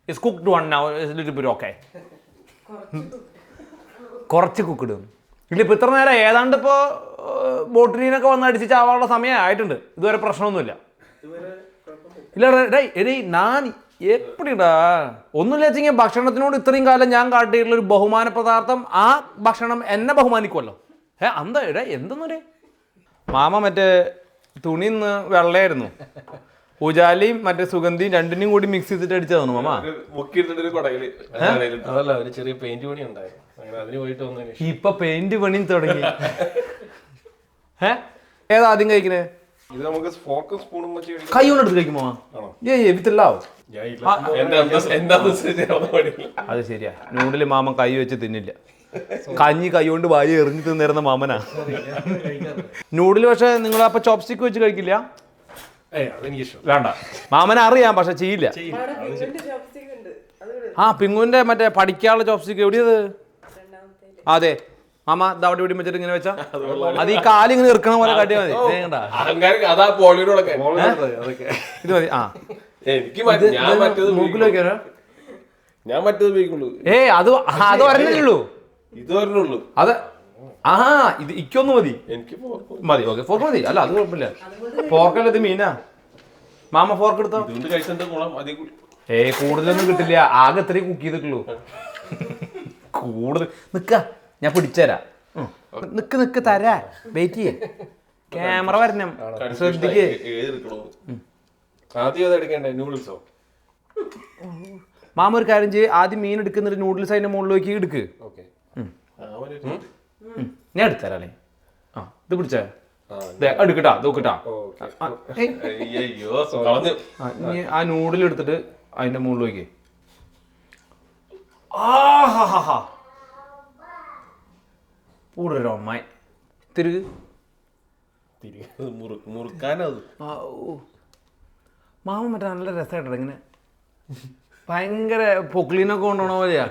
it's cooked one now little bit. Okay, കുറച്ച് കുക്ക്ഡ് ഇല്ല. ഇപ്പോൾ ഇത്ര നേരം ഏതാണ്ട് ഇപ്പോൾ ബോട്ടിനൊക്കെ വന്ന് അടിച്ച് ചാവാനുള്ള സമയമായിട്ടുണ്ട്. ഇതുവരെ പ്രശ്നമൊന്നുമില്ല. ഇല്ല എടേ ഞാൻ എപ്പിടാ ഒന്നുമില്ല വെച്ചെങ്കിൽ ഭക്ഷണത്തിനോട് ഇത്രയും കാലം ഞാൻ കാട്ടിയിട്ടുള്ളൊരു ബഹുമാന പദാർത്ഥം, ആ ഭക്ഷണം എന്നെ ബഹുമാനിക്കുമല്ലോ. എന്താ എന്തെന്നൊരു മാമ മറ്റേ തുണി ഇന്ന് വെള്ളയായിരുന്നു. ഉജാലയും മറ്റേ സുഗന്ധിയും രണ്ടിനും കൂടി മിക്സ് ചെയ്തിട്ട് അടിച്ചതാണ് മാമ. മുക്കിയിട്ടൊരു കൊടയില് അതല്ല ഒരു ചെറിയ പെയിന്റ് പണി ഉണ്ടായിരുന്നു, അങ്ങനെ അതിന് പോയിട്ട് വന്നതിന് ഇപ്പൊ പെയിന്റ് പണി തുടങ്ങി. ഏതാ ആദ്യം കഴിക്കണേ? ഇത് നമുക്ക് ഫോർക്കും സ്പൂണും വെച്ച് കൈ കൊണ്ട് എടുത്ത് കഴിക്കുമോ? വിത്തല്ലാവോ? അത് ശരിയാ, നൂഡില് മാമൻ കൈ വെച്ച് തിന്നില്ല. കഞ്ഞി കൈ കൊണ്ട് വാരി എറിഞ്ഞു തിന്നിരുന്ന മാമനാ. നൂഡില് പക്ഷെ നിങ്ങൾ അപ്പൊ ചോപ്സ്റ്റിക്ക് വെച്ച് കഴിക്കില്ല? വേണ്ട, മാമനെ അറിയാം പക്ഷെ ചെയ്യില്ല. പിങ്ങുവിന്റെ മറ്റേ പഠിക്കാനുള്ള ചോപ്സ്റ്റിക്ക് എവിടെയത്? അതെ മാമ അവിടെ ഇവിടെ വെച്ചിട്ട് ഇങ്ങനെ വെച്ചാ അത് ഈ കാലിങ്ങനെ ഇറക്കണ പോലെ കാട്ടിയാ മതി. ഇത് മതി. മൂക്കിൽ വെക്കാനോ? ഞാൻ മറ്റേത് ഉപയോഗിക്കുള്ളൂ. അത് പറഞ്ഞുള്ളൂ, ഇത് പറഞ്ഞുള്ളൂ. അത് ഇത് ഇക്കൊന്നു മതി. എനിക്ക് മതി, ഓക്കെ ഫോർക്ക് മതി. അല്ല അത് കുഴപ്പമില്ല, ഫോർക്കല്ല ഇത് മീനാ. മാമ ഫോർക്ക് എടുത്തോ. കൂടുതലൊന്നും കിട്ടില്ല, ആകെ ഇത്രയും കുക്ക് ചെയ്തിട്ടുള്ളൂ. കൂടുതൽ നിക്ക, ഞാൻ പിടിച്ചുതരാം. നിക്ക് തരാ, വെയിറ്റ് ചെയ്യേ. ക്യാമറ വരണം, ശ്രദ്ധിക്കേ. മാമ ഒരു കാര്യം ചെയ്യ്, ആദ്യം മീൻ എടുക്കുന്നിട്ട് നൂഡിൽസ് അതിന്റെ മുകളിലേക്ക് എടുക്ക്. ഞാൻ എടുത്തരാല്ലേ? ഇത് പിടിച്ചേ, എടുക്കട്ടാ, നോക്കട്ടാ. ആ നൂഡിൽ എടുത്തിട്ട് അതിന്റെ മുകളിലേക്ക്. പൂടൊരൊമ്മായി തിരുക് മുറുക്കാനത്. മാമ മറ്റേ നല്ല രസമായിട്ടോ ഇങ്ങനെ, ഭയങ്കര പൊക്ലീനൊക്കെ കൊണ്ടുപോണ പോലെയാ.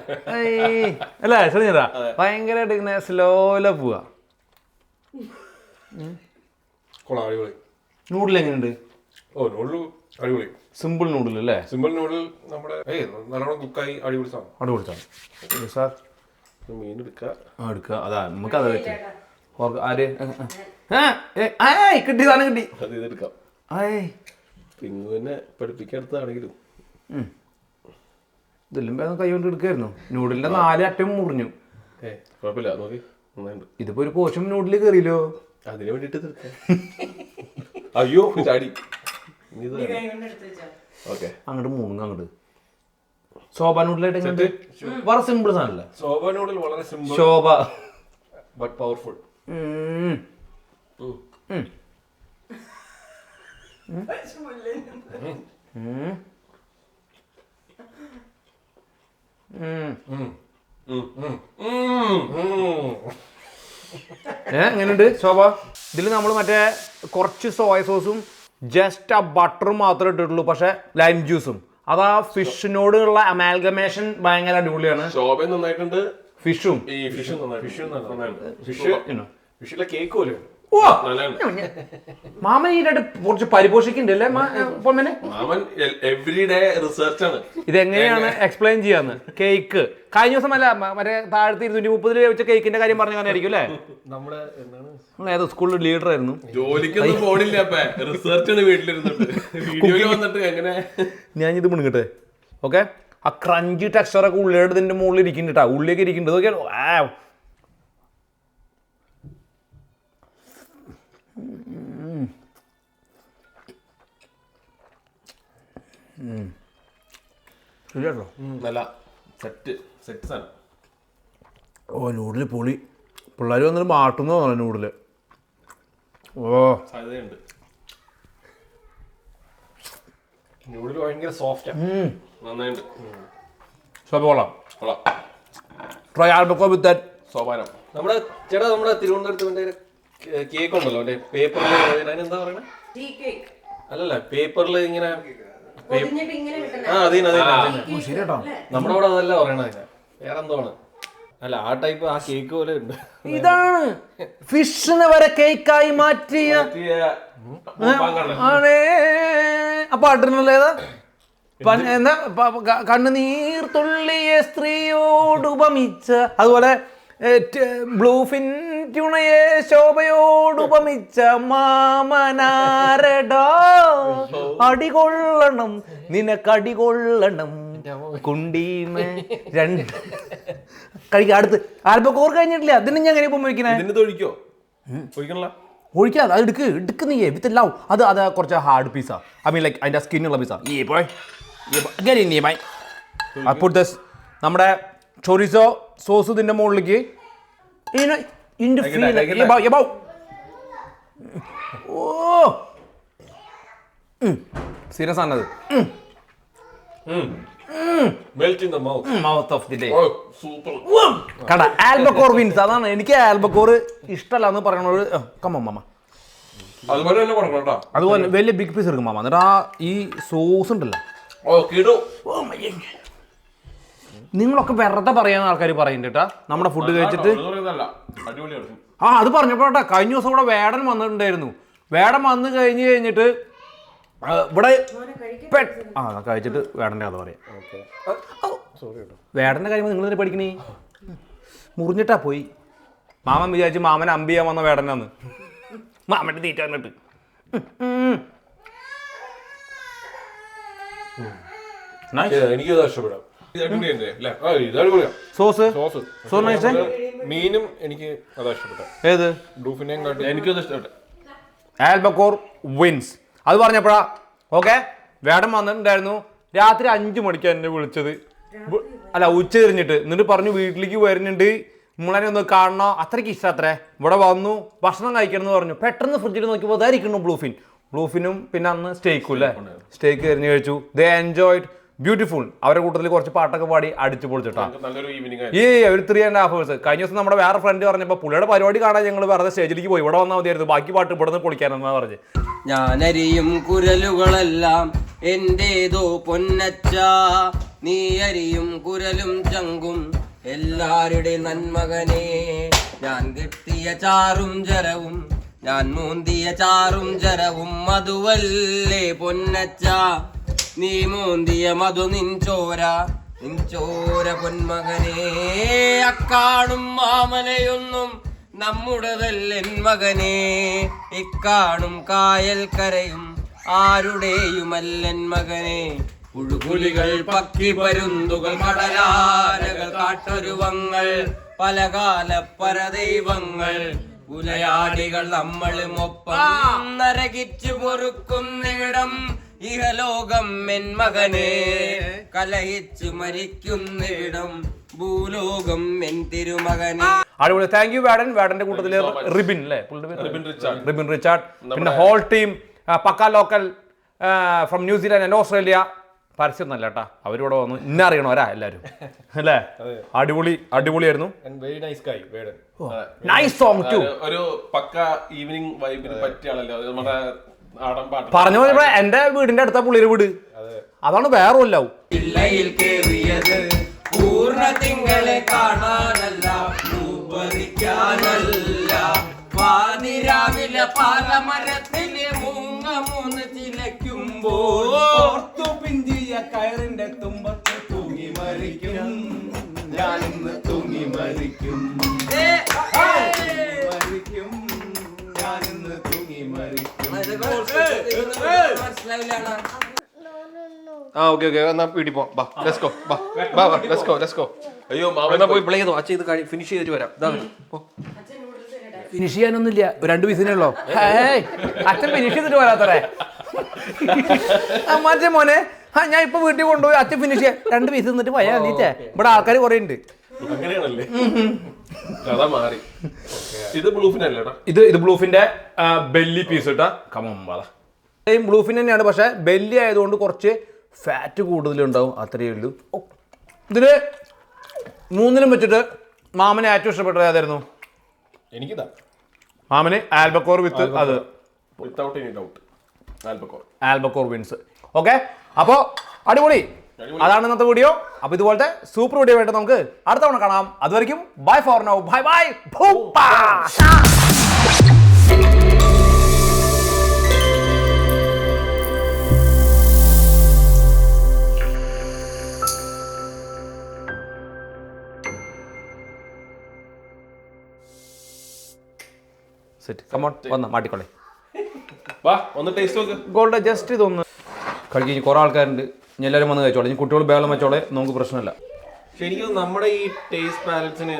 അല്ലേ ശരിഞ്ഞതാ, ഭയങ്കരമായിട്ട് ഇങ്ങനെ സ്ലോല പോവാ. നൂഡിൽ എങ്ങനെയുണ്ട്? അടിപൊളി സിമ്പിൾ നൂഡിൽ അല്ലേ? സിമ്പിൾ നൂഡിൽ നമ്മുടെ നല്ലോണം കുക്കായി അടിപൊളി സാധനം. അടിപൊളി സാർ. മീൻ എടുക്കുക. അതാ നമുക്ക് അത് പറ്റും. കിട്ടി സാധനം കിട്ടി. അത് ഇതെടുക്കാം. പിങ്ങുവിനെ പഠിപ്പിക്കടുത്താണെങ്കിലും ഇതെല്ലാം കൈ കൊണ്ട് എടുക്കായിരുന്നു. നൂഡിലിന്റെ 4 അറ്റം മുറിഞ്ഞു. കുഴപ്പമില്ല, നോക്കി നന്നായിട്ട്. ഇതിപ്പോ ഒരു പോഷൻ നൂഡിൽ കയറിയല്ലോ. അതിന് വേണ്ടിട്ട് അയ്യോ ചാടി. അങ്ങോട്ട് മൂന്ന് അങ്ങോട്ട്. ശോഭ നൂഡിലായിട്ട് എങ്ങനെ? വളരെ സിമ്പിൾ സാധനല്ലേ ശോഭ നൂഡിൽ? വളരെ സിമ്പിൾ, ശോഭ ബട്ട് പവർഫുൾ. എങ്ങനെയുണ്ട് ശോഭ? ഇതിൽ നമ്മൾ മറ്റേ കുറച്ച് സോയ സോസും ജസ്റ്റ് ആ ബട്ടറും മാത്രമേ ഇട്ടിട്ടുള്ളൂ, പക്ഷെ ലൈം ജ്യൂസും. അത് ആ ഫിഷിനോടുള്ള അമാൽഗമേഷൻ ഭയങ്കര അടിപൊളിയാണ്. ശോഭ നന്നായിട്ടുണ്ട്, ഫിഷും ഫിഷിലെ കേക്ക് പോലെ. മാമൻ ഇതിനായിട്ട് കുറച്ച് പരിപോഷിക്കുന്നുണ്ടല്ലേ മാമൻ? എവരിഡേ റിസർച്ചാണ് ഇതെങ്ങനെയാണ് എക്സ്പ്ലെയിൻ ചെയ്യാന്ന്. കേക്ക് കഴിഞ്ഞ ദിവസം അല്ല മറ്റേ താഴത്തെ 230 വെച്ച കേക്കിന്റെ കാര്യം പറഞ്ഞായിരിക്കും അല്ലേ? നമ്മൾ ഏതോ സ്കൂളിൽ ലീഡർ ആയിരുന്നു. ജോലിക്കൊന്നും പോണില്ല, റിസർച്ചാണ് വീട്ടിലിരുന്നിട്ട്. ഞാനിത് മുണങ്ങട്ടെ. ഓക്കെ, ആ ക്രഞ്ചി ടെക്സ്ചറൊക്കെ ഉള്ളിയുടെ മുകളിൽ ഇരിക്കുന്നുണ്ട് കേട്ടോ, ഉള്ളിലേക്ക് ഇരിക്കുന്നുണ്ട്. നോക്കിയാലോ? ശരിയാട്ടോ, നല്ല സെറ്റ് സാധനം. നൂഡില് പൊളി. പിള്ളേർ വന്നിട്ട് മാട്ടുന്ന തോന്നുന്നു നൂഡില്. സാധ്യതയുണ്ട്. നൂഡിൽ ഭയങ്കര സോഫ്റ്റ്, നന്നായിട്ട്. ട്രൈ ആൽബക്കോ വിത്ത് ദാറ്റ് സോപാനം. നമ്മുടെ തിരുവനന്തപുരത്ത് കേക്ക് ഉണ്ടല്ലോ, പേപ്പറിൽ എന്താ പറയണേ? അല്ലല്ല, പേപ്പറിൽ ഇങ്ങനെ നമ്മുടെ അവിടെ അതല്ല പറയണ, വേറെ എന്തോ ആണ്. അല്ല, ആ ടൈപ്പ് ആ കേക്ക് പോലെ ഉണ്ട്. ഇതാണ് ഫിഷിനെ വരെ കേക്കായി മാറ്റിയ. അപ്പൊ അട്ടനല്ലേതാ എന്താ കണ്ണുനീർ തുള്ളിയ സ്ത്രീയോട് ഉപമിച്ച, അതുപോലെ ബ്ലൂഫിൻ ട്യൂണയെ ശോഭയോട് ഉപമിച്ച മാമനാരടാ. അടികൊള്ളണം നിനക്കടികൊള്ളണം കുണ്ടീമേ. അടുത്ത് ആൽബക്കോർ കഴിഞ്ഞിട്ടില്ല. അതിന് ഞാൻ എങ്ങനെ ഉപയോഗിക്കണേ? ഒഴിക്കോ? ഒഴിക്കണല്ലോ. ഒഴിക്കാതെ അത് എടുക്കുന്നേ വിത്ത് ലവ്. അത് കുറച്ച് ഹാർഡ് പീസാ. ഐ മീൻ ലൈക്ക് അതിൻ്റെ സ്കിന്നുള്ള പീസാ. അപ്പോൾ നമ്മുടെ ചൊറിസോ സോസ് ഇതിൻ്റെ മുകളിലേക്ക് സീരിയസ് ആണത്. കട ആൽബക്കോർ വിൻസ്. അതാണ് എനിക്ക് ആൽബക്കോർ ഇഷ്ടമല്ല എന്ന് പറയണത്. കമ്മ അതുപോലെ വലിയ ബിഗ് പീസ് എടുക്കും മാമ. എന്നിട്ട് ഈ സോസ് ഉണ്ടല്ലോ, നിങ്ങളൊക്കെ വെറുതെ പറയാന്ന് ആൾക്കാർ പറയുന്നുണ്ട് കേട്ടാ നമ്മുടെ ഫുഡ് കഴിച്ചിട്ട്. അത് പറഞ്ഞപ്പോട്ടാ കഴിഞ്ഞ ദിവസം ഇവിടെ വേടൻ വന്നിട്ടുണ്ടായിരുന്നു. വേടൻ വന്ന് കഴിഞ്ഞിട്ട് ഇവിടെ കഴിച്ചിട്ട് വേടൻ്റെ കഥ പറയാം. വേടൻ്റെ കാര്യം നിങ്ങൾ തന്നെ പഠിക്കണേ. മുറിഞ്ഞിട്ടാ പോയി. മാമൻ വിചാരിച്ച് മാമൻ അമ്പ് ചെയ്യാൻ വന്ന വേടനാന്ന്. മാമൻ്റെ തീറ്റ വന്നിട്ട് സോസ് മീനും എനിക്ക് അതാ ഇഷ്ടപ്പെട്ടത്. ഏത് എനിക്കത് ഇഷ്ടപ്പെട്ടു. ആൽബക്കോർ വിൻസ്. അത് പറഞ്ഞപ്പോഴാ ഓക്കെ വേടം വന്നിട്ടുണ്ടായിരുന്നു. രാത്രി 5 മണിക്കാണ് എന്നെ വിളിച്ചത്. അല്ല ഉച്ച തിരിഞ്ഞിട്ട്. എന്നിട്ട് പറഞ്ഞു വീട്ടിലേക്ക് വരുന്നുണ്ട്, നമ്മളെ ഒന്ന് കാണണോ. അത്രയ്ക്ക് ഇഷ്ടം അത്രേ. ഇവിടെ വന്നു ഭക്ഷണം കഴിക്കണം എന്ന് പറഞ്ഞു. പെട്ടെന്ന് ഫ്രിഡ്ജിൽ നോക്കിയപ്പോൾ അതായിരിക്കുന്നു ബ്ലൂഫിനും പിന്നെ അന്ന് സ്റ്റേക്കും അല്ലേ. സ്റ്റേക്ക് എറിഞ്ഞ് കഴിച്ചു. ദേ എൻജോയ്ഡ് ബ്യൂട്ടിഫുൾ. അവരുടെ കൂട്ടത്തിൽ കുറച്ച് പാട്ടൊക്കെ പാടി അടിച്ചു പൊളിച്ചിട്ടാ ഒരു 3.5 hours. കഴിഞ്ഞ ദിവസം നമ്മുടെ വേറെ ഫ്രണ്ട് പറഞ്ഞപ്പോൾ പുള്ളിയുടെ പരിപാടി കാണാൻ ഞങ്ങൾ വെറുതെ സ്റ്റേജിലേക്ക് പോയി. ഇവിടെ വന്നാൽ മതിയായിരുന്നു, ബാക്കി പാട്ട് ഇവിടെ നിന്ന് പൊളിക്കാനെന്നാ പറഞ്ഞ്. ഞാനരിയും കുരലുകളെല്ലാം എന്റേതോ പൊന്നച്ച, നീ അരിയും കുരലും ചങ്കും എല്ലാരുടെ നന്മകനെ. ഞാൻ കിട്ടിയ ചാറും ജരവും ഞാൻ മൂന്തിയ ചാറും ജരവും മധുവല്ലേ പൊന്നച്ച, നീ മൂന്തിയ മധു നിൻചോര പൊന്മകനെ. അക്കാണും മാമലയൊന്നും നമ്മുടേതല്ലെൻ മകനെ, ഇക്കാണും കായൽ കരയും ആരുടെയുമല്ലെൻ മകനെ. പുഴുകുലികൾ പക്കി പരുന്തുകൾ കടലാനകൾ കാട്ടൊരുവങ്ങൾ പലകാല പരദൈവങ്ങൾ പുലയാടികൾ നമ്മളുമൊപ്പം നരകിച്ചു പൊറുക്കുന്നിടം ഇഹലോകം എൻ മകനെ, കലഹിച്ചു മരിക്കുന്നിടം ഭൂലോകം എൻ തിരുമകനെ. അടിപൊളി. താങ്ക് യു വേടൻ. വേടന്റെ കൂട്ടത്തില് റിബിൻ അല്ലേ, റിബിൻ റിച്ചാർഡ്, പിന്നെ whole team pucca local from New Zealand and Australia. പരസ്യം നല്ല കേട്ടാ, അവരിവിടെ വന്നു. ഇന്ന അറിയണവരാ എല്ലാരും അല്ലേ. അടിപൊളിയായിരുന്നു. Nice song too. ഒരു പക്ക ഈവനിങ് വൈബിന് പറ്റിയ ആളല്ലേ നമ്മുടെ പറഞ്ഞു പറഞ്ഞപ്പോ എന്റെ വീടിന്റെ അടുത്ത പുള്ളിയുടെ വീട്. അതാണ് വേറെ ഒല്ലാവും. പിള്ളയിൽ കേറിയത് പൂർണ്ണ തിങ്കളെ കാണാനല്ല ഉപരിക്കാനല്ല, വാനിരാവിലെ പാലമരത്തിലെ മൂന്ന് ചിലയ്ക്കുമ്പോൾ പിഞ്ചിയ കയറിന്റെ തുമ്പത്ത് തൂങ്ങി മരിക്കും ഞാനിന്ന്, തൂങ്ങി മരിക്കും ഞാനിന്ന്, തൂങ്ങി മരിക്കും. മനസ്സിലാവില്ലാണ്. ഓക്കെ എന്നാ വീട്ടിൽ പോവാം. Let's go. അയ്യോ മാമ പോയി പ്ലേ ചെയ്തോ. അച്ഛൻ ഇത് ഫിനിഷ് ചെയ്തിട്ട് വരാം. ഫിനിഷ് ചെയ്യാനൊന്നുമില്ല, 2 പീസിനേ ഉള്ളൂ. അച്ഛൻ ഫിനിഷ് ചെയ്തിട്ട് വരാത്തറേ മറ്റേ മോനെ. ഞാൻ ഇപ്പൊ വീട്ടിൽ കൊണ്ടുപോയി അച്ഛൻ ഫിനിഷ് ചെയ്യാൻ 2 പീസ് നിന്നിട്ട് പോയാ നീറ്റേ. ഇവിടെ ആൾക്കാർ കുറെ ഉണ്ട്. ഇത് ബ്ലൂഫിന്റെ ബെല്ലി പീസ് ഇട്ടാ കമ്പാ. ബ്ലൂഫിൻ തന്നെയാണ്, പക്ഷെ ബെല്ലി ആയതുകൊണ്ട് കുറച്ച് ഫാറ്റ് കൂടുതലുണ്ടാവും, അത്രയേ ഉള്ളൂ. ഇതില് 3ലും വെച്ചിട്ട് മാമന് ഏറ്റവും ഇഷ്ടപ്പെട്ടത് ഏതായിരുന്നു? എനിക്കിതാ മാമന് ആൽബക്കോർ വിത്ത് അത് without any doubt albacore wins. Okay, അപ്പോൾ അടിപൊളി. അതാണ് ഇന്നത്തെ വീഡിയോ. അപ്പൊ ഇതുപോലത്തെ സൂപ്പർ വീഡിയോ ആയിട്ട് നമുക്ക് അടുത്ത തവണ കാണാം. അതുവരെയും ബൈ ഫോർ നൗ. ബൈ. മാട്ടിക്കൊള്ളേ ഗോൾഡ്. ജസ്റ്റ് ഇതൊന്ന് കഴിക്കും. കുറെ ആൾക്കാരുണ്ട്, ഇനി എല്ലാവരും വന്ന് കഴിച്ചോളെ. ഇനി കുട്ടികൾ ബേളം വെച്ചോളെ, നമുക്ക് പ്രശ്നമില്ല. ശരിക്കും നമ്മുടെ ഈ ടേസ്റ്റ് പാലറ്റ്സിന്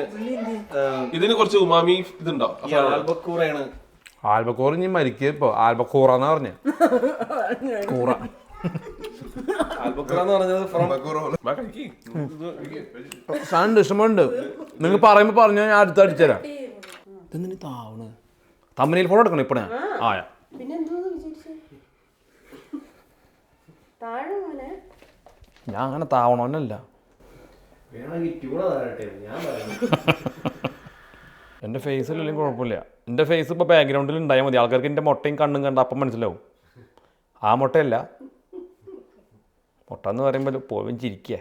ഇതിന് കുറച്ച് ഉമാമി ഇതുണ്ടോ? ആൽബക്കൂറാണ് ആൽബക്കൂറ ഇനി മരിക്കുക ഇപ്പൊ ആൽബക്കൂറന്നാ പറഞ്ഞേ കൂറ ആൽബക്കൂറ എന്ന് പറഞ്ഞത് from- വാ, കഴിക്ക്. സാധനം ഇഷ്ടമുണ്ട് നിങ്ങൾ പറയുമ്പോ പറഞ്ഞാൽ ഞാൻ അടുത്ത് അടിച്ചുതരാം ഇതെന്തിനു താവണ് തമ്മനയിൽ ഫോട്ടോ എടുക്കണം ഇപ്പൊ ഞാൻ ആയ ഞാൻ അങ്ങനെ താവണോന്നല്ല എൻ്റെ ഫേസിലെങ്കിലും കുഴപ്പമില്ല എൻ്റെ ഫേസ് ഇപ്പോൾ ബാക്ക്ഗ്രൗണ്ടിൽ ഉണ്ടായാൽ മതി ആൾക്കാർക്ക് എൻ്റെ മുട്ടയും കണ്ണും കണ്ട അപ്പം മനസ്സിലാവും ആ മുട്ടയല്ല മുട്ട എന്ന് പറയുമ്പോൾ പോയി ചിരിക്കേ